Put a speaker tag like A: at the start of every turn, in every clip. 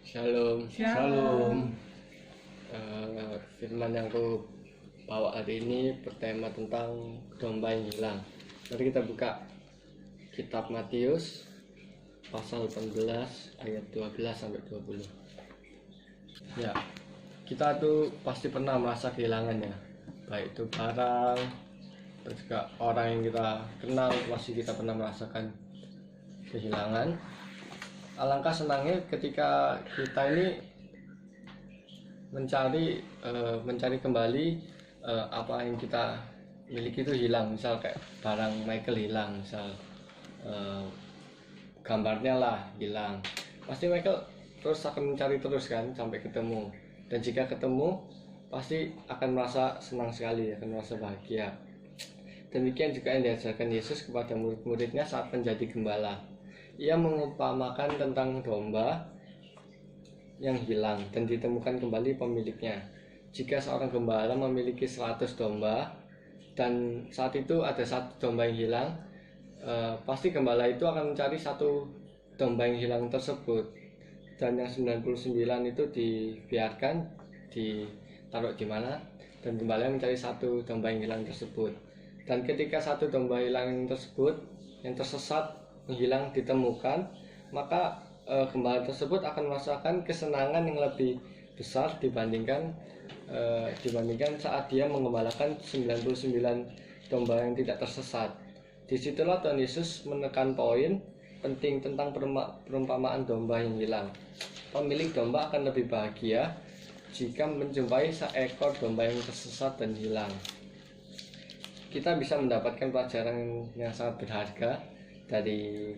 A: Shalom.
B: Shalom.
A: Firman yang aku bawa hari ini bertema tentang domba yang hilang. Mari kita buka kitab Matius pasal 18 ayat 12 sampai 20. Ya, kita tuh pasti pernah merasa kehilangan ya. Baik itu barang atau juga orang yang kita kenal, pasti kita pernah merasakan kehilangan. Alangkah senangnya ketika kita ini mencari kembali apa yang kita miliki itu hilang. Misal kayak barang Michael hilang, misal gambarnya lah hilang, pasti Michael terus akan mencari terus kan sampai ketemu, dan jika ketemu pasti akan merasa senang sekali, akan merasa bahagia. Demikian juga yang diajarkan Yesus kepada murid-muridnya saat menjadi gembala. Ia mengumpamakan tentang domba yang hilang dan ditemukan kembali pemiliknya. Jika seorang gembala memiliki 100 domba dan saat itu ada 1 domba yang hilang, pasti gembala itu akan mencari 1 domba yang hilang tersebut, dan yang 99 itu dibiarkan ditaruh di mana, dan gembala mencari 1 domba yang hilang tersebut. Dan ketika 1 domba hilang tersebut yang tersesat hilang ditemukan, maka gembala tersebut akan merasakan kesenangan yang lebih besar dibandingkan saat dia menggembalakan 99 domba yang tidak tersesat. Disitulah Tuhan Yesus menekan poin penting tentang perumpamaan domba yang hilang. Pemilik domba akan lebih bahagia jika menjumpai seekor domba yang tersesat dan hilang. Kita bisa mendapatkan pelajaran yang sangat berharga dari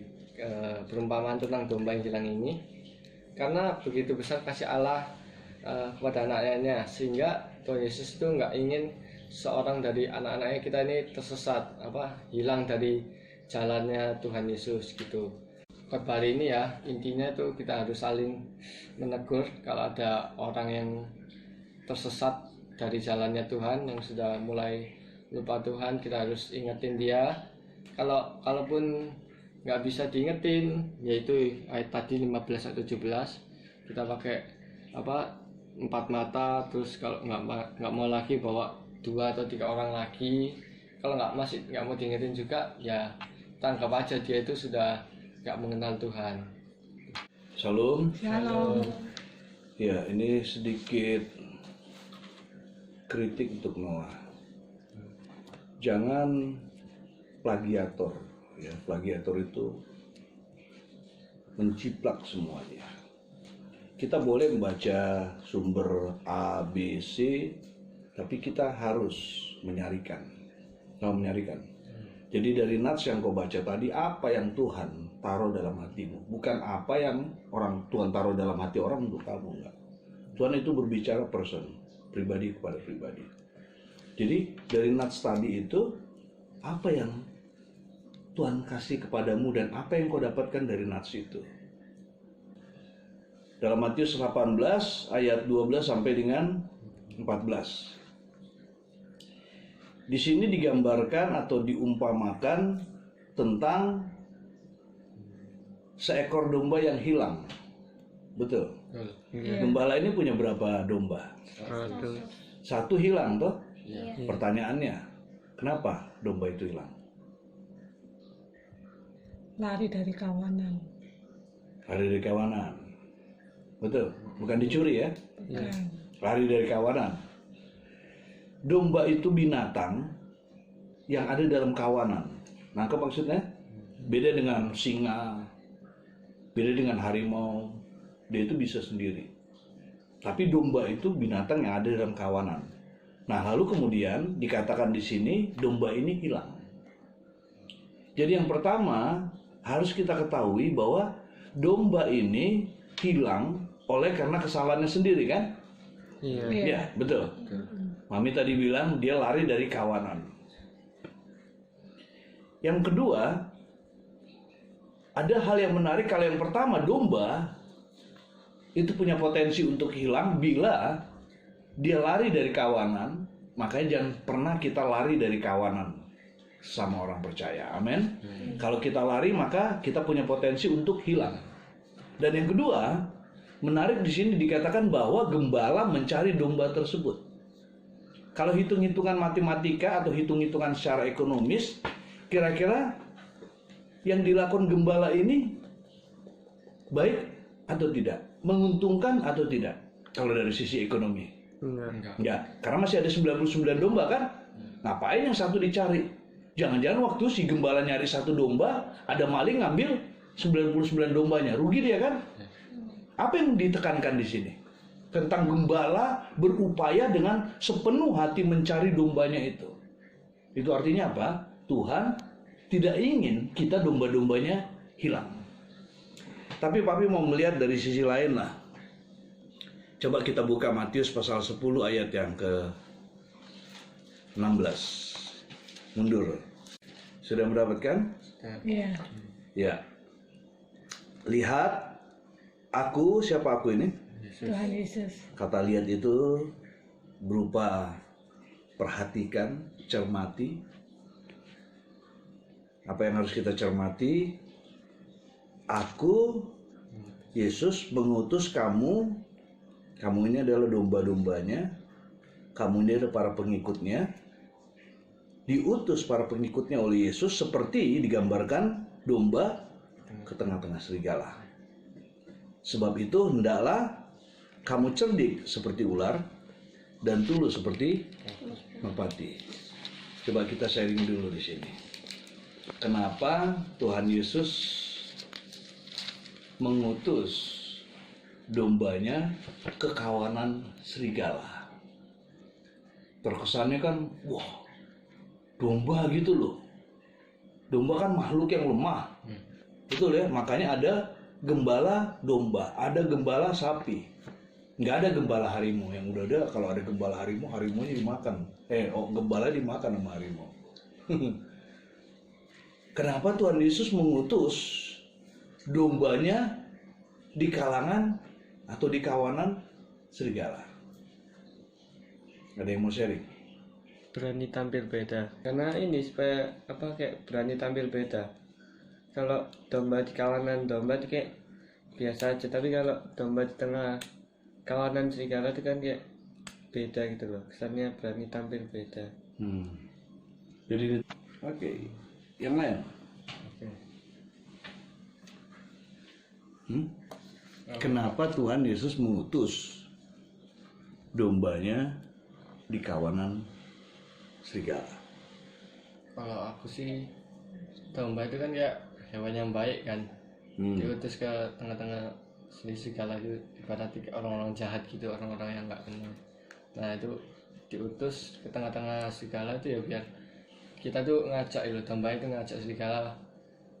A: perumpamaan tentang domba yang hilang ini, karena begitu besar kasih Allah kepada anak-anaknya, sehingga Tuhan Yesus itu nggak ingin seorang dari anak-anaknya kita ini tersesat, hilang dari jalannya Tuhan Yesus gitu. Khotbah hari ini ya, intinya itu kita harus saling menegur. Kalau ada orang yang tersesat dari jalannya Tuhan, yang sudah mulai lupa Tuhan, kita harus ingetin dia. Kalaupun nggak bisa diingetin, yaitu ayat tadi 15 atau 17, kita pakai 4 mata, terus kalau nggak mau lagi bawa 2 atau 3 orang lagi. Kalau masih nggak mau diingetin juga, ya tangkap aja dia itu sudah nggak mengenal Tuhan.
B: Shalom.
C: Shalom.
B: Ya, ini sedikit kritik untuk Noah. Jangan plagiator. Ya, plagiator itu menciplak semuanya. Kita boleh membaca sumber A, B, C, tapi kita harus menyarikan. Jadi dari nats yang kau baca tadi, apa yang Tuhan taruh dalam hatimu, bukan apa yang Tuhan taruh dalam hati orang untuk kamu, enggak. Tuhan itu berbicara pribadi kepada pribadi. Jadi dari nats tadi itu, apa yang Tuhan kasih kepadamu dan apa yang kau dapatkan dari nats itu. Dalam Matius 18 ayat 12 sampai dengan 14. Di sini digambarkan atau diumpamakan tentang seekor domba yang hilang. Betul? Gembala ini punya berapa domba? 1 hilang toh? Pertanyaannya, kenapa domba itu hilang?
C: Lari dari kawanan.
B: Betul, bukan dicuri ya?
C: Bukan.
B: Lari dari kawanan. Domba itu binatang yang ada dalam kawanan. Nangkep maksudnya? Beda dengan singa, beda dengan harimau. Dia itu bisa sendiri. Tapi domba itu binatang yang ada dalam kawanan. Nah, lalu kemudian dikatakan di sini domba ini hilang. Jadi yang pertama harus kita ketahui bahwa domba ini hilang karena kesalahannya sendiri kan?
A: Iya.
B: Ya, betul. Mami tadi bilang dia lari dari kawanan. Yang kedua, ada hal yang menarik. Kalau yang pertama, domba itu punya potensi untuk hilang bila dia lari dari kawanan. Makanya jangan pernah kita lari dari kawanan sama orang percaya. Amin. Kalau kita lari, maka kita punya potensi untuk hilang. Dan yang kedua, menarik di sini dikatakan bahwa gembala mencari domba tersebut. Kalau hitung-hitungan matematika atau hitung-hitungan secara ekonomis, kira-kira yang dilakukan gembala ini baik atau tidak? Menguntungkan atau tidak? Kalau dari sisi ekonomi.
A: Enggak.
B: Ya, karena masih ada 99 domba kan? Ngapain yang satu dicari? Jangan-jangan waktu si gembala nyari satu domba, ada maling ngambil 99 dombanya. Rugi dia kan? Apa yang ditekankan di sini? Tentang gembala berupaya dengan sepenuh hati mencari dombanya itu. Itu artinya apa? Tuhan tidak ingin kita domba-dombanya hilang. Tapi Papi mau melihat dari sisi lain lah. Coba kita buka Matius pasal 10 ayat yang ke-16. Mundur. Sudah mendapatkan?
C: Iya.
B: Ya. Lihat, aku, siapa aku ini?
C: Tuhan Yesus.
B: Kata lihat itu berupa perhatikan, cermati. Apa yang harus kita cermati? Aku, Yesus mengutus kamu. Kamu ini adalah domba-dombanya. Kamu ini adalah para pengikutnya. Diutus para pengikutnya oleh Yesus seperti digambarkan domba ke tengah-tengah serigala. Sebab itu hendaklah kamu cerdik seperti ular dan tulus seperti merpati. Coba kita sharing dulu di sini. Kenapa Tuhan Yesus mengutus dombanya ke kawanan serigala? Terkesannya kan, wah, domba gitu loh. Domba kan makhluk yang lemah. Betul ya, makanya ada gembala domba, ada gembala sapi. Nggak ada gembala harimau. Yang udah ada, kalau ada gembala harimau, harimaunya dimakan. Gembala dimakan sama harimau. Kenapa Tuhan Yesus mengutus dombanya di kalangan atau di kawanan serigala? Ada yang mau sharing?
A: Berani tampil beda. Karena ini supaya kayak berani tampil beda. Kalau domba di kawanan domba itu kayak biasa aja, tapi kalau domba di tengah kawanan serigala itu kan kayak beda gitu loh. Kesannya berani tampil beda.
B: Jadi oke. Yang lain?
A: Oke.
B: Kenapa Tuhan Yesus mengutus dombanya di kawanan serigala?
A: Kalau aku sih, domba itu kan kayak hewan yang baik kan. Diutus ke tengah-tengah serigala itu ibaratnya kayak orang-orang jahat gitu, orang-orang yang nggak kenal. Nah itu diutus ke tengah-tengah serigala itu ya biar kita tuh ngajak itu, domba itu ngajak serigala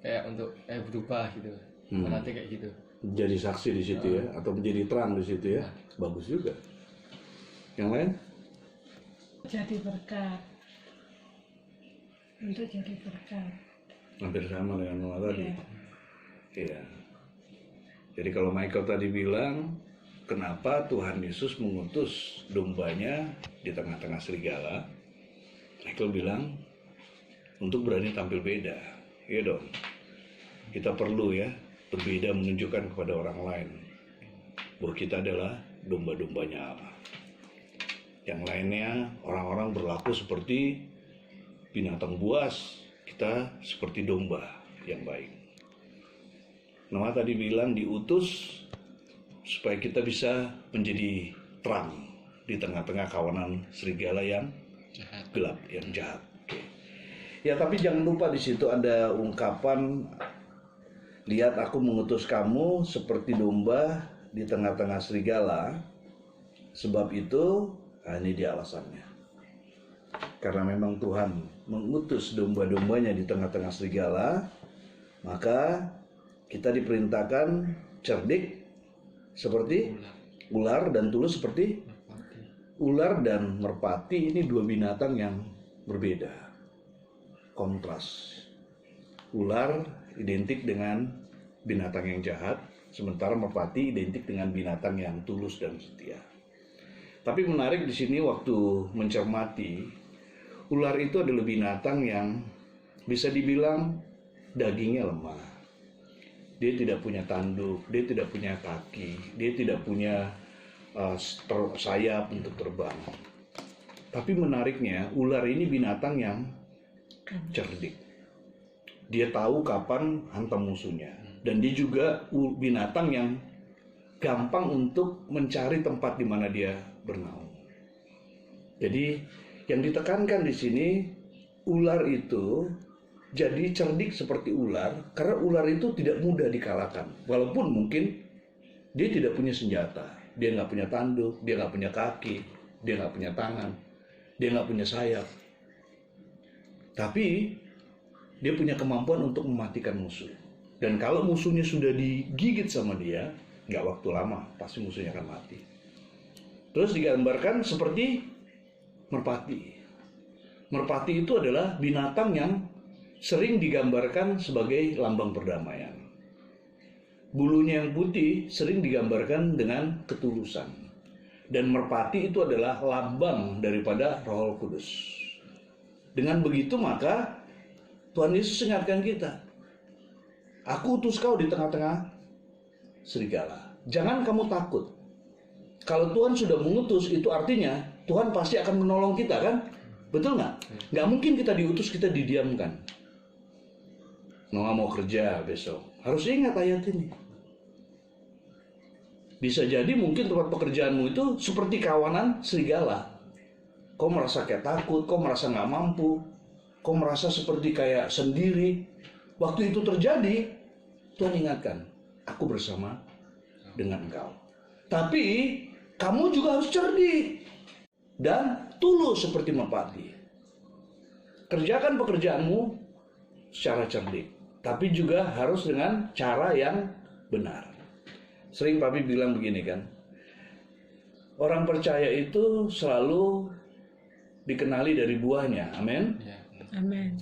A: kayak untuk berubah gitu. Ibaratnya kayak gitu.
B: Menjadi saksi di situ ya, atau menjadi terang di situ ya. Bagus juga. Yang lain?
C: Jadi berkat. Untuk jadi berkat.
B: Hampir sama dengan Noah tadi.
C: Iya.
B: Iya. Jadi kalau Michael tadi bilang, kenapa Tuhan Yesus mengutus dombanya di tengah-tengah serigala? Michael bilang, untuk berani tampil beda. Iya dong. Kita perlu ya, berbeda menunjukkan kepada orang lain bahwa kita adalah domba-dombanya Allah. Yang lainnya, orang-orang berlaku seperti binatang buas, kita seperti domba yang baik. Noah tadi bilang diutus supaya kita bisa menjadi terang di tengah-tengah kawanan serigala yang gelap, yang jahat. Oke. Ya, tapi jangan lupa di situ ada ungkapan, lihat aku mengutus kamu seperti domba di tengah-tengah serigala. Sebab itu, ini dia alasannya. Karena memang Tuhan mengutus domba-dombanya di tengah-tengah serigala, maka kita diperintahkan cerdik seperti ular dan tulus seperti ular dan merpati. Ini dua binatang yang berbeda, kontras. Ular identik dengan binatang yang jahat, sementara merpati identik dengan binatang yang tulus dan setia. Tapi menarik di sini waktu mencermati, ular itu adalah binatang yang bisa dibilang dagingnya lemah. dia tidak punya tanduk, dia tidak punya kaki, dia tidak punya sayap untuk terbang. Tapi menariknya, ular ini binatang yang cerdik. Dia tahu kapan hantam musuhnya. Dan dia juga binatang yang gampang untuk mencari tempat di mana dia bernaung. Jadi yang ditekankan di sini, ular itu jadi cerdik seperti ular, karena ular itu tidak mudah dikalahkan. Walaupun mungkin dia tidak punya senjata, dia nggak punya tanduk, dia nggak punya kaki, dia nggak punya tangan, dia nggak punya sayap. Tapi dia punya kemampuan untuk mematikan musuh. Dan kalau musuhnya sudah digigit sama dia, nggak waktu lama, pasti musuhnya akan mati. Terus digambarkan seperti merpati. Merpati itu adalah binatang yang sering digambarkan sebagai lambang perdamaian. Bulunya yang putih sering digambarkan dengan ketulusan. Dan merpati itu adalah lambang daripada Roh Kudus. Dengan begitu maka Tuhan Yesus ingatkan kita, aku utus kau di tengah-tengah serigala. Jangan kamu takut. Kalau Tuhan sudah mengutus, itu artinya Tuhan pasti akan menolong kita, kan? Betul nggak? Nggak mungkin kita diutus, kita didiamkan. Noah mau kerja besok, harus ingat ayat ini. Bisa jadi mungkin tempat pekerjaanmu itu seperti kawanan serigala. Kau merasa kayak takut, kau merasa nggak mampu, kau merasa seperti kayak sendiri. Waktu itu terjadi, Tuhan ingatkan, aku bersama dengan engkau. Tapi kamu juga harus cerdik dan tulus seperti merpati. Kerjakan pekerjaanmu secara cerdik, tapi juga harus dengan cara yang benar. Sering Papi bilang begini kan, orang percaya itu selalu dikenali dari buahnya, amin?
C: Amin.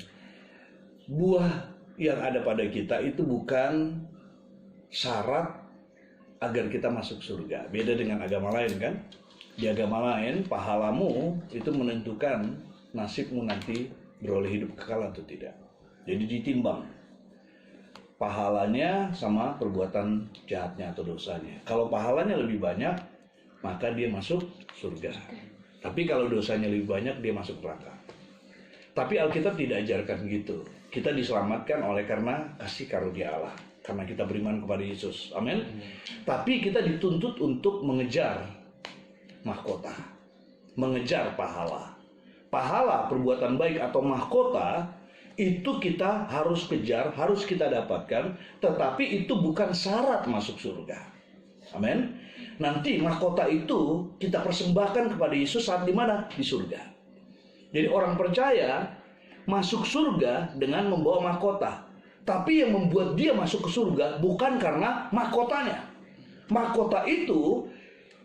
B: Buah yang ada pada kita itu bukan syarat agar kita masuk surga. Beda dengan agama lain kan? Di agama lain, pahalamu itu menentukan nasibmu nanti beroleh hidup kekal atau tidak. Jadi ditimbang pahalanya sama perbuatan jahatnya atau dosanya. Kalau pahalanya lebih banyak, maka dia masuk surga. Tapi kalau dosanya lebih banyak, dia masuk neraka. Tapi Alkitab tidak ajarkan gitu. Kita diselamatkan oleh karena kasih karunia Allah, karena kita beriman kepada Yesus. Amin. Tapi kita dituntut untuk mengejar mahkota, mengejar pahala. Pahala perbuatan baik atau mahkota itu kita harus kejar, harus kita dapatkan, tetapi itu bukan syarat masuk surga. Amin. Nanti mahkota itu kita persembahkan kepada Yesus saat di mana? Di surga. Jadi orang percaya masuk surga dengan membawa mahkota. Tapi yang membuat dia masuk ke surga bukan karena mahkotanya. Mahkota itu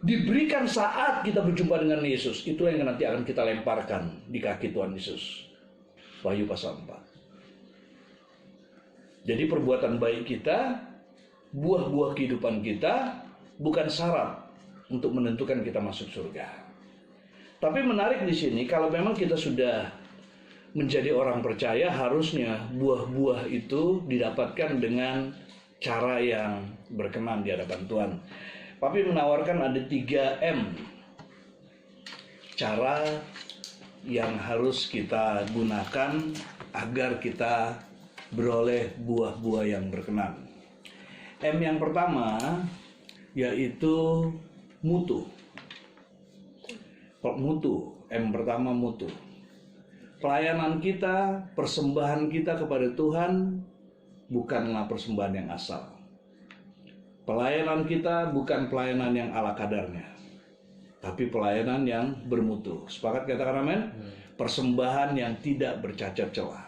B: diberikan saat kita berjumpa dengan Yesus. Itulah yang nanti akan kita lemparkan di kaki Tuhan Yesus. Wahyu pasal 4. Jadi perbuatan baik kita, buah-buah kehidupan kita bukan syarat untuk menentukan kita masuk surga. Tapi menarik di sini, kalau memang kita sudah menjadi orang percaya, harusnya buah-buah itu didapatkan dengan cara yang berkenan di hadapan Tuhan. Papi menawarkan ada 3M cara yang harus kita gunakan agar kita beroleh buah-buah yang berkenan. M yang pertama yaitu mutu. Mutu, M pertama mutu. Pelayanan kita, persembahan kita kepada Tuhan bukanlah persembahan yang asal. Pelayanan kita bukan pelayanan yang ala kadarnya, tapi pelayanan yang bermutu. Sepakat katakan amin? Persembahan yang tidak bercacat celah.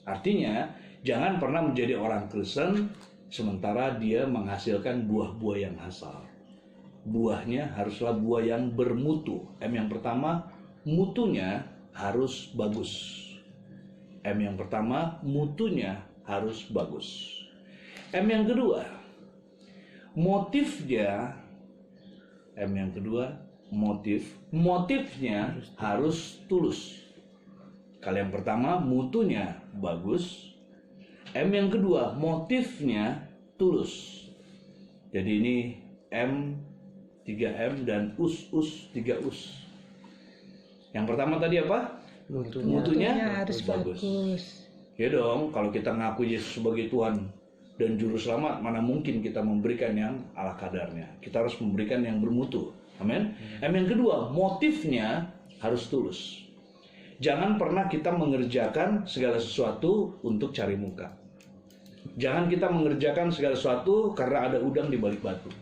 B: Artinya, jangan pernah menjadi orang Kristen sementara dia menghasilkan buah-buah yang asal. Buahnya haruslah buah yang bermutu. M yang pertama, mutunya harus bagus. M yang pertama, mutunya harus bagus. M yang kedua, motifnya. M yang kedua, motifnya harus tulus. Kalau yang pertama, mutunya bagus. M yang kedua, motifnya tulus. Jadi ini M, 3M, dan us 3 us. Yang pertama tadi apa? Mutunya
C: harus bagus.
B: Ya dong, kalau kita ngaku Yesus sebagai Tuhan dan Juru Selamat, mana mungkin kita memberikan yang ala kadarnya. Kita harus memberikan yang bermutu. Amin. Yang kedua, motifnya harus tulus. Jangan pernah kita mengerjakan segala sesuatu untuk cari muka. Jangan kita mengerjakan segala sesuatu karena ada udang di balik batu.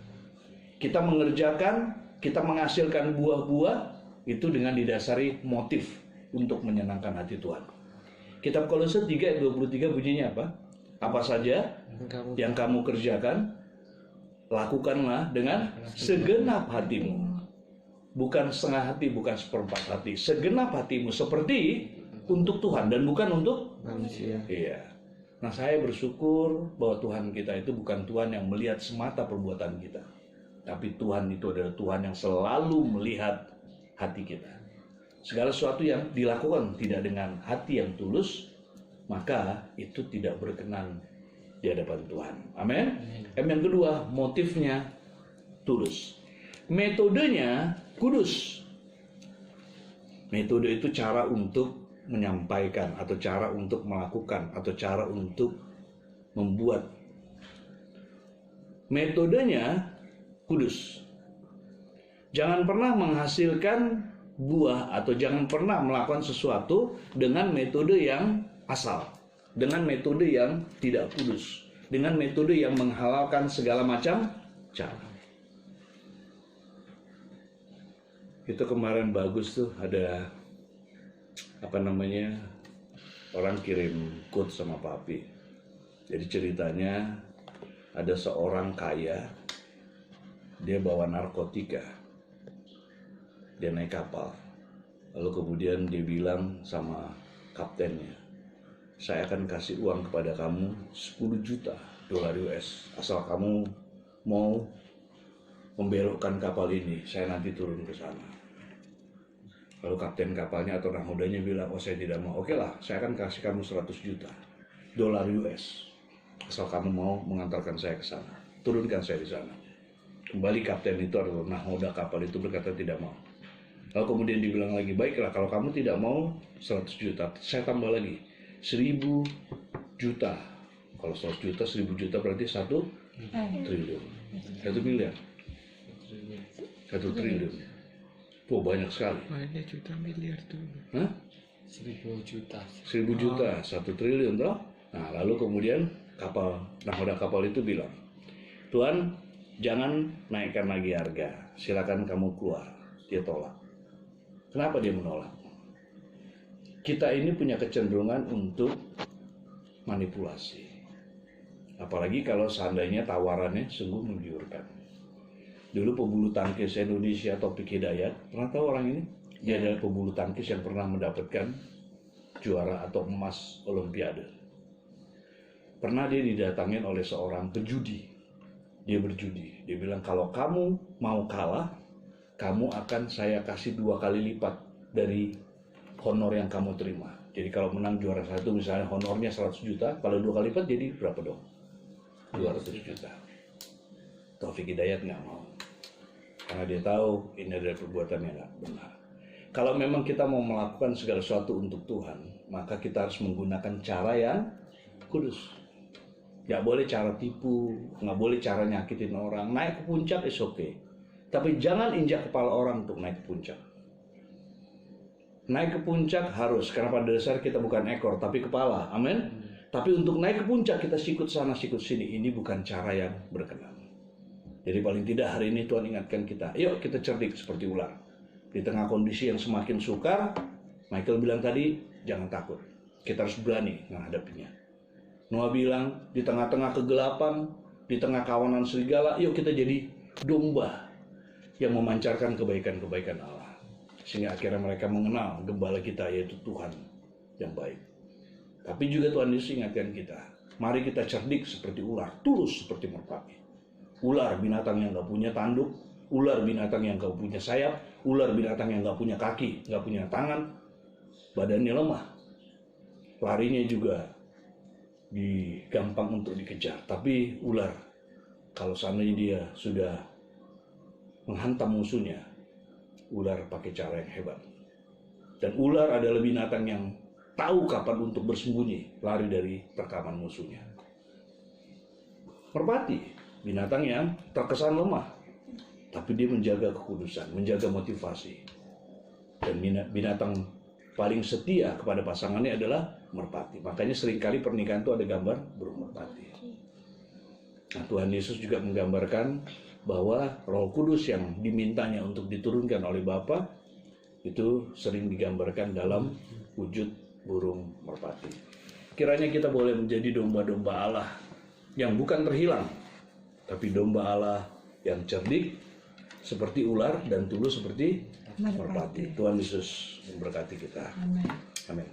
B: Kita mengerjakan, kita menghasilkan buah-buah itu dengan didasari motif untuk menyenangkan hati Tuhan. Kitab Kolose 3 ayat 23 bunyinya apa? Apa saja yang kamu kerjakan, lakukanlah dengan segenap hatimu. Bukan setengah hati, bukan seperempat hati. Segenap hatimu, seperti untuk Tuhan dan bukan untuk
A: manusia.
B: Iya. Nah, saya bersyukur bahwa Tuhan kita itu bukan Tuhan yang melihat semata perbuatan kita. Tapi Tuhan itu adalah Tuhan yang selalu melihat hati kita. Segala sesuatu yang dilakukan tidak dengan hati yang tulus, maka itu tidak berkenan di hadapan Tuhan. Amin. Yang kedua, motifnya tulus. Metodenya kudus. Metode itu cara untuk menyampaikan, atau cara untuk melakukan, atau cara untuk membuat. Metodenya kudus. Jangan pernah menghasilkan buah atau jangan pernah melakukan sesuatu dengan metode yang asal, dengan metode yang tidak kudus, dengan metode yang menghalalkan segala macam cara. Itu kemarin bagus tuh, ada orang kirim quote sama papi. Jadi ceritanya ada seorang kaya, dia bawa narkotika. Dia naik kapal, lalu kemudian dia bilang sama kaptennya, saya akan kasih uang kepada kamu 10 juta dolar US asal kamu mau membelokkan kapal ini, saya nanti turun ke sana. Lalu kapten kapalnya atau nahodanya bilang, oh saya tidak mau. Oke lah, saya akan kasih kamu 100 juta dolar US asal kamu mau mengantarkan saya ke sana, turunkan saya di sana. Kembali kapten itu atau nahoda kapal itu berkata tidak mau. Lalu kemudian dibilang lagi, baiklah kalau kamu tidak mau 100 juta, saya tambah lagi 1000 juta. Kalau 100 juta, 1000 juta berarti 1 triliun. 1 miliar. 1 triliun. Oh, banyak sekali.
A: Banyak juta miliar dulu.
B: Hah?
A: 1000 juta.
B: 1000 juta, 1 triliun toh. Nah, lalu kemudian nahoda kapal itu bilang, Tuhan, jangan naikkan lagi harga. Silakan kamu keluar. Dia tolak. Kenapa dia menolak? Kita ini punya kecenderungan untuk manipulasi. Apalagi kalau seandainya tawarannya sungguh menggiurkan. Dulu pebulu tangkis Indonesia Taufik Hidayat, pernah tahu orang ini? Dia adalah pebulu tangkis yang pernah mendapatkan juara atau emas Olimpiade. Pernah dia didatangin oleh seorang pejudi. Dia berjudi. Dia bilang, kalau kamu mau kalah, kamu akan saya kasih 2 kali lipat dari honor yang kamu terima. Jadi kalau menang juara 1 misalnya honornya 100 juta, kalau 2 kali lipat jadi berapa dong? 200 juta. Taufik Hidayat nggak mau. Karena dia tahu ini adalah perbuatan yang nggak benar. Kalau memang kita mau melakukan segala sesuatu untuk Tuhan, maka kita harus menggunakan cara yang kudus. Nggak boleh cara tipu, nggak boleh cara nyakitin orang. Naik ke puncak is okay. Tapi jangan injak kepala orang untuk naik ke puncak. Naik ke puncak harus, karena pada dasar kita bukan ekor, tapi kepala. Amin. Tapi untuk naik ke puncak kita sikut sana, sikut sini. Ini bukan cara yang berkenan. Jadi paling tidak hari ini Tuhan ingatkan kita. Yuk kita cerdik seperti ular. Di tengah kondisi yang semakin sukar, Michael bilang tadi, jangan takut. Kita harus berani menghadapinya. Noah bilang, di tengah-tengah kegelapan, di tengah kawanan serigala, yuk kita jadi domba yang memancarkan kebaikan-kebaikan Allah. Sehingga akhirnya mereka mengenal gembala kita, yaitu Tuhan yang baik. Tapi juga Tuhan Yesus ingatkan kita, mari kita cerdik seperti ular, tulus seperti merpati. Ular binatang yang gak punya tanduk, ular binatang yang gak punya sayap, ular binatang yang gak punya kaki, gak punya tangan, badannya lemah. Larinya juga gampang untuk dikejar, tapi ular kalau seandainya dia sudah menghantam musuhnya, ular pakai cara yang hebat. Dan ular adalah binatang yang tahu kapan untuk bersembunyi, lari dari terkaman musuhnya. Merpati, binatang yang terkesan lemah, tapi dia menjaga kekudusan, menjaga motivasi. Dan binatang paling setia kepada pasangannya adalah merpati. Makanya seringkali pernikahan itu ada gambar burung merpati. Nah, Tuhan Yesus juga menggambarkan bahwa Roh Kudus yang dimintanya untuk diturunkan oleh Bapa itu sering digambarkan dalam wujud burung merpati. Kiranya kita boleh menjadi domba-domba Allah yang bukan terhilang, tapi domba Allah yang cerdik seperti ular dan tulus seperti merpati. Tuhan Yesus memberkati kita.
C: Amin.
B: Amin.